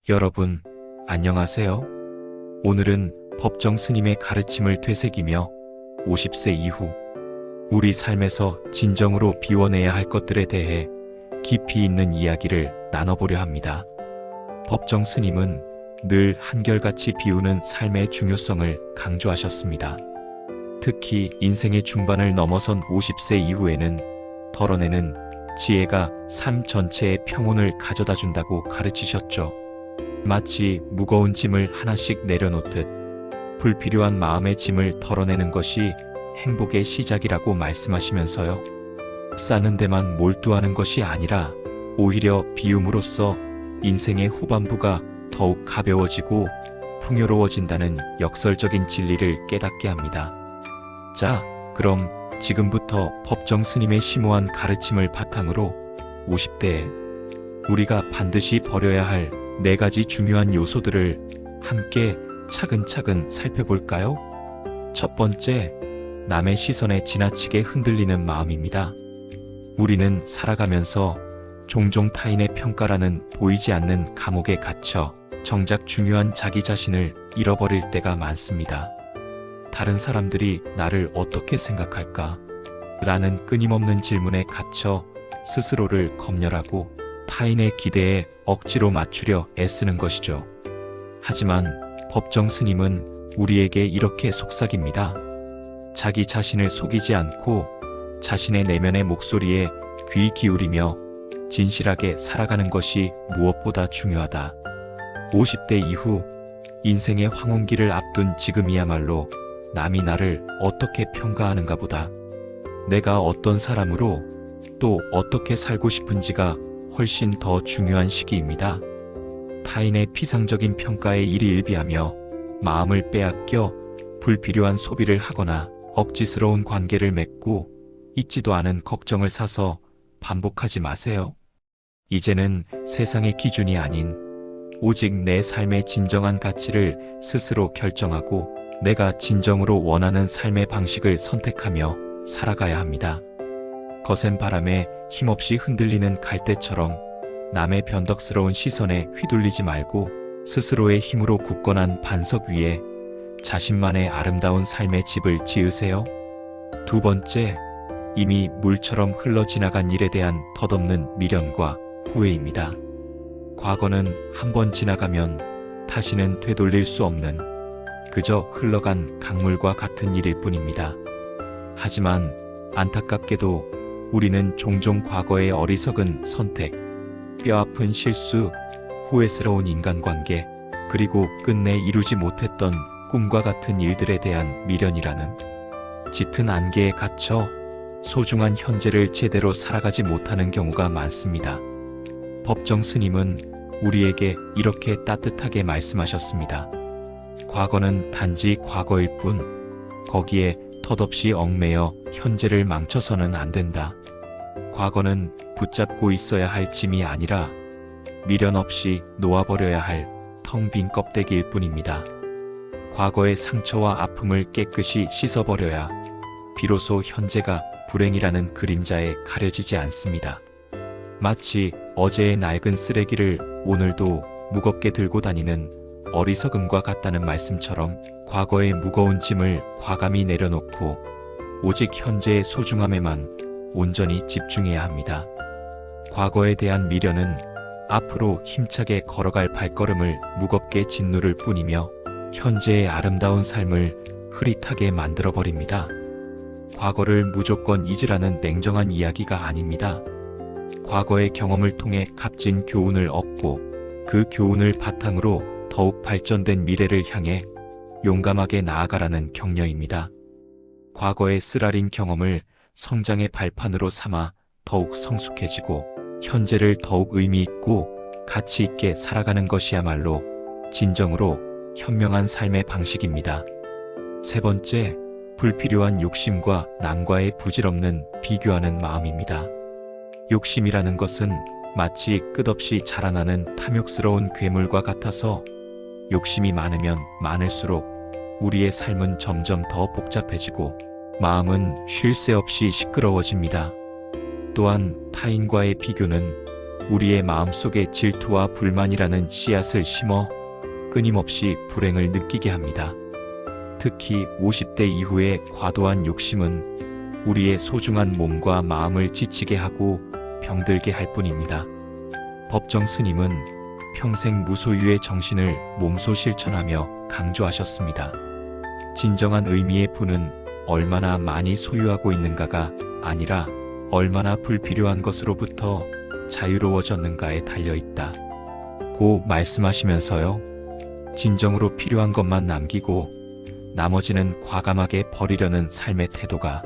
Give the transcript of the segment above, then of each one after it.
여러분, 안녕하세요. 오늘은 법정 스님의 가르침을 되새기며 50세 이후 우리 삶에서 진정으로 비워내야 할 것들에 대해 깊이 있는 이야기를 나눠보려 합니다. 법정 스님은 늘 한결같이 비우는 삶의 중요성을 강조하셨습니다. 특히 인생의 중반을 넘어선 50세 이후에는 덜어내는 지혜가 삶 전체의 평온을 가져다 준다고 가르치셨죠. 마치 무거운 짐을 하나씩 내려놓듯 불필요한 마음의 짐을 덜어내는 것이 행복의 시작이라고 말씀하시면서요. 싸는 데만 몰두하는 것이 아니라 오히려 비움으로써 인생의 후반부가 더욱 가벼워지고 풍요로워진다는 역설적인 진리를 깨닫게 합니다. 자, 그럼 지금부터 법정 스님의 심오한 가르침을 바탕으로 50대에 우리가 반드시 버려야 할 4가지 중요한 요소들을 함께 차근차근 살펴볼까요? 첫 번째, 남의 시선에 지나치게 흔들리는 마음입니다. 우리는 살아가면서 종종 타인의 평가라는 보이지 않는 감옥에 갇혀 정작 중요한 자기 자신을 잃어버릴 때가 많습니다. 다른 사람들이 나를 어떻게 생각할까? 라는 끊임없는 질문에 갇혀 스스로를 검열하고 타인의 기대에 억지로 맞추려 애쓰는 것이죠. 하지만 법정 스님은 우리에게 이렇게 속삭입니다. 자기 자신을 속이지 않고 자신의 내면의 목소리에 귀 기울이며 진실하게 살아가는 것이 무엇보다 중요하다. 50대 이후 인생의 황혼기를 앞둔 지금이야말로 남이 나를 어떻게 평가하는가 보다 내가 어떤 사람으로 또 어떻게 살고 싶은지가 훨씬 더 중요한 시기입니다. 타인의 피상적인 평가에 일희일비하며 마음을 빼앗겨 불필요한 소비를 하거나 억지스러운 관계를 맺고 있지도 않은 걱정을 사서 반복하지 마세요. 이제는 세상의 기준이 아닌 오직 내 삶의 진정한 가치를 스스로 결정하고 내가 진정으로 원하는 삶의 방식을 선택하며 살아가야 합니다. 거센 바람에 힘없이 흔들리는 갈대처럼 남의 변덕스러운 시선에 휘둘리지 말고 스스로의 힘으로 굳건한 반석 위에 자신만의 아름다운 삶의 집을 지으세요. 두 번째, 이미 물처럼 흘러 지나간 일에 대한 덧없는 미련과 후회입니다. 과거는 한번 지나가면 다시는 되돌릴 수 없는 그저 흘러간 강물과 같은 일일 뿐입니다. 하지만 안타깝게도 우리는 종종 과거의 어리석은 선택, 뼈아픈 실수, 후회스러운 인간관계, 그리고 끝내 이루지 못했던 꿈과 같은 일들에 대한 미련이라는 짙은 안개에 갇혀 소중한 현재를 제대로 살아가지 못하는 경우가 많습니다. 법정 스님은 우리에게 이렇게 따뜻하게 말씀하셨습니다. 과거는 단지 과거일 뿐, 거기에 덧없이 얽매여 현재를 망쳐서는 안 된다. 과거는 붙잡고 있어야 할 짐이 아니라 미련 없이 놓아버려야 할 텅 빈 껍데기일 뿐입니다. 과거의 상처와 아픔을 깨끗이 씻어버려야 비로소 현재가 불행이라는 그림자에 가려지지 않습니다. 마치 어제의 낡은 쓰레기를 오늘도 무겁게 들고 다니는 어리석음과 같다는 말씀처럼 과거의 무거운 짐을 과감히 내려놓고 오직 현재의 소중함에만 온전히 집중해야 합니다. 과거에 대한 미련은 앞으로 힘차게 걸어갈 발걸음을 무겁게 짓누를 뿐이며 현재의 아름다운 삶을 흐릿하게 만들어버립니다. 과거를 무조건 잊으라는 냉정한 이야기가 아닙니다. 과거의 경험을 통해 값진 교훈을 얻고 그 교훈을 바탕으로 더욱 발전된 미래를 향해 용감하게 나아가라는 격려입니다. 과거의 쓰라린 경험을 성장의 발판으로 삼아 더욱 성숙해지고 현재를 더욱 의미 있고 가치 있게 살아가는 것이야말로 진정으로 현명한 삶의 방식입니다. 세 번째, 불필요한 욕심과 남과의 부질없는 비교하는 마음입니다. 욕심이라는 것은 마치 끝없이 자라나는 탐욕스러운 괴물과 같아서 욕심이 많으면 많을수록 우리의 삶은 점점 더 복잡해지고 마음은 쉴 새 없이 시끄러워집니다. 또한 타인과의 비교는 우리의 마음속에 질투와 불만이라는 씨앗을 심어 끊임없이 불행을 느끼게 합니다. 특히 50대 이후의 과도한 욕심은 우리의 소중한 몸과 마음을 지치게 하고 병들게 할 뿐입니다. 법정 스님은 평생 무소유의 정신을 몸소 실천하며 강조하셨습니다. 진정한 의미의 부는 얼마나 많이 소유하고 있는가가 아니라 얼마나 불필요한 것으로부터 자유로워졌는가에 달려있다. 고 말씀하시면서요. 진정으로 필요한 것만 남기고 나머지는 과감하게 버리려는 삶의 태도가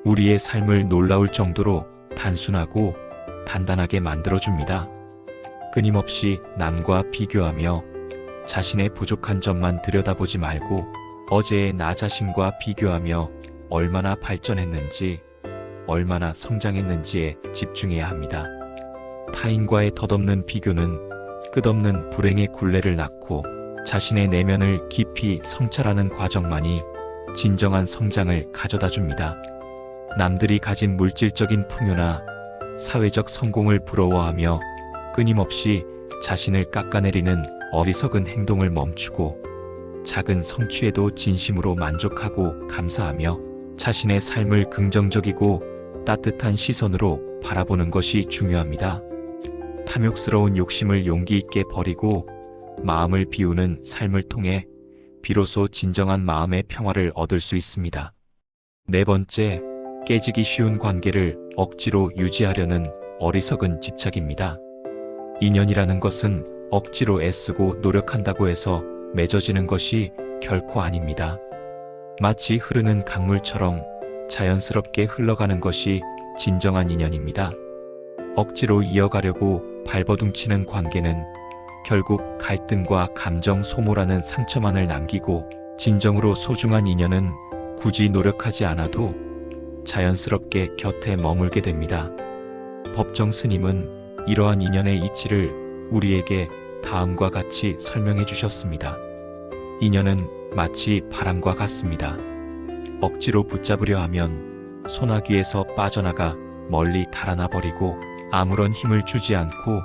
우리의 삶을 놀라울 정도로 단순하고 단단하게 만들어줍니다. 끊임없이 남과 비교하며 자신의 부족한 점만 들여다보지 말고 어제의 나 자신과 비교하며 얼마나 발전했는지, 얼마나 성장했는지에 집중해야 합니다. 타인과의 덧없는 비교는 끝없는 불행의 굴레를 낳고 자신의 내면을 깊이 성찰하는 과정만이 진정한 성장을 가져다 줍니다. 남들이 가진 물질적인 풍요나 사회적 성공을 부러워하며 끊임없이 자신을 깎아내리는 어리석은 행동을 멈추고 작은 성취에도 진심으로 만족하고 감사하며 자신의 삶을 긍정적이고 따뜻한 시선으로 바라보는 것이 중요합니다. 탐욕스러운 욕심을 용기 있게 버리고 마음을 비우는 삶을 통해 비로소 진정한 마음의 평화를 얻을 수 있습니다. 네 번째, 깨지기 쉬운 관계를 억지로 유지하려는 어리석은 집착입니다. 인연이라는 것은 억지로 애쓰고 노력한다고 해서 맺어지는 것이 결코 아닙니다. 마치 흐르는 강물처럼 자연스럽게 흘러가는 것이 진정한 인연입니다. 억지로 이어가려고 발버둥치는 관계는 결국 갈등과 감정 소모라는 상처만을 남기고 진정으로 소중한 인연은 굳이 노력하지 않아도 자연스럽게 곁에 머물게 됩니다. 법정 스님은 이러한 인연의 이치를 우리에게 다음과 같이 설명해 주셨습니다. 인연은 마치 바람과 같습니다. 억지로 붙잡으려 하면 소나기에서 빠져나가 멀리 달아나 버리고 아무런 힘을 주지 않고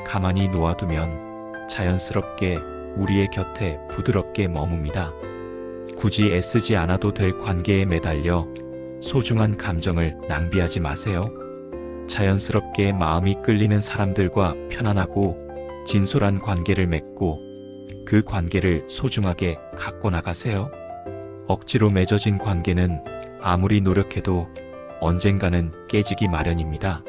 가만히 놓아두면 자연스럽게 우리의 곁에 부드럽게 머뭅니다. 굳이 애쓰지 않아도 될 관계에 매달려 소중한 감정을 낭비하지 마세요. 자연스럽게 마음이 끌리는 사람들과 편안하고 진솔한 관계를 맺고 그 관계를 소중하게 갖고 나가세요. 억지로 맺어진 관계는 아무리 노력해도 언젠가는 깨지기 마련입니다.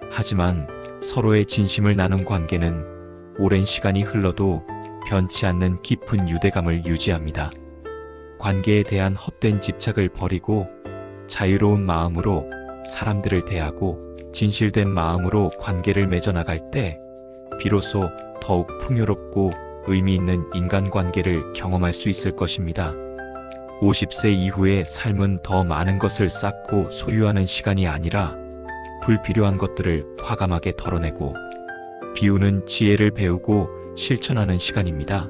하지만 서로의 진심을 나눈 관계는 오랜 시간이 흘러도 변치 않는 깊은 유대감을 유지합니다. 관계에 대한 헛된 집착을 버리고 자유로운 마음으로 사람들을 대하고 진실된 마음으로 관계를 맺어나갈 때 비로소 더욱 풍요롭고 의미 있는 인간관계를 경험할 수 있을 것입니다. 50세 이후의 삶은 더 많은 것을 쌓고 소유하는 시간이 아니라 불필요한 것들을 과감하게 덜어내고 비우는 지혜를 배우고 실천하는 시간입니다.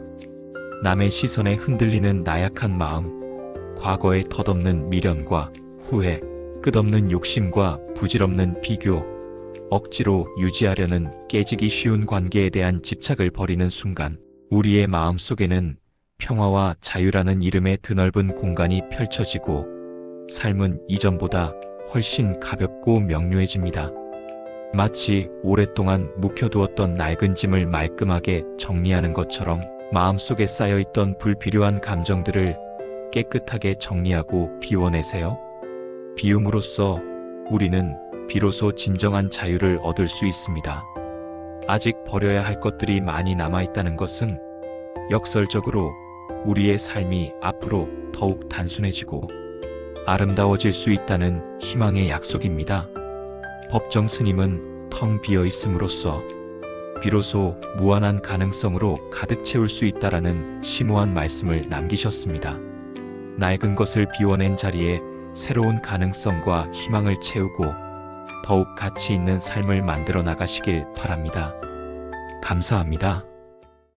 남의 시선에 흔들리는 나약한 마음, 과거의 덧없는 미련과 후회, 끝없는 욕심과 부질없는 비교, 억지로 유지하려는 깨지기 쉬운 관계에 대한 집착을 버리는 순간 우리의 마음 속에는 평화와 자유라는 이름의 드넓은 공간이 펼쳐지고 삶은 이전보다 훨씬 가볍고 명료해집니다. 마치 오랫동안 묵혀두었던 낡은 짐을 말끔하게 정리하는 것처럼 마음속에 쌓여있던 불필요한 감정들을 깨끗하게 정리하고 비워내세요. 비움으로써 우리는 비로소 진정한 자유를 얻을 수 있습니다. 아직 버려야 할 것들이 많이 남아있다는 것은 역설적으로 우리의 삶이 앞으로 더욱 단순해지고 아름다워질 수 있다는 희망의 약속입니다. 법정 스님은 텅 비어 있음으로써 비로소 무한한 가능성으로 가득 채울 수 있다라는 심오한 말씀을 남기셨습니다. 낡은 것을 비워낸 자리에 새로운 가능성과 희망을 채우고 더욱 가치 있는 삶을 만들어 나가시길 바랍니다. 감사합니다.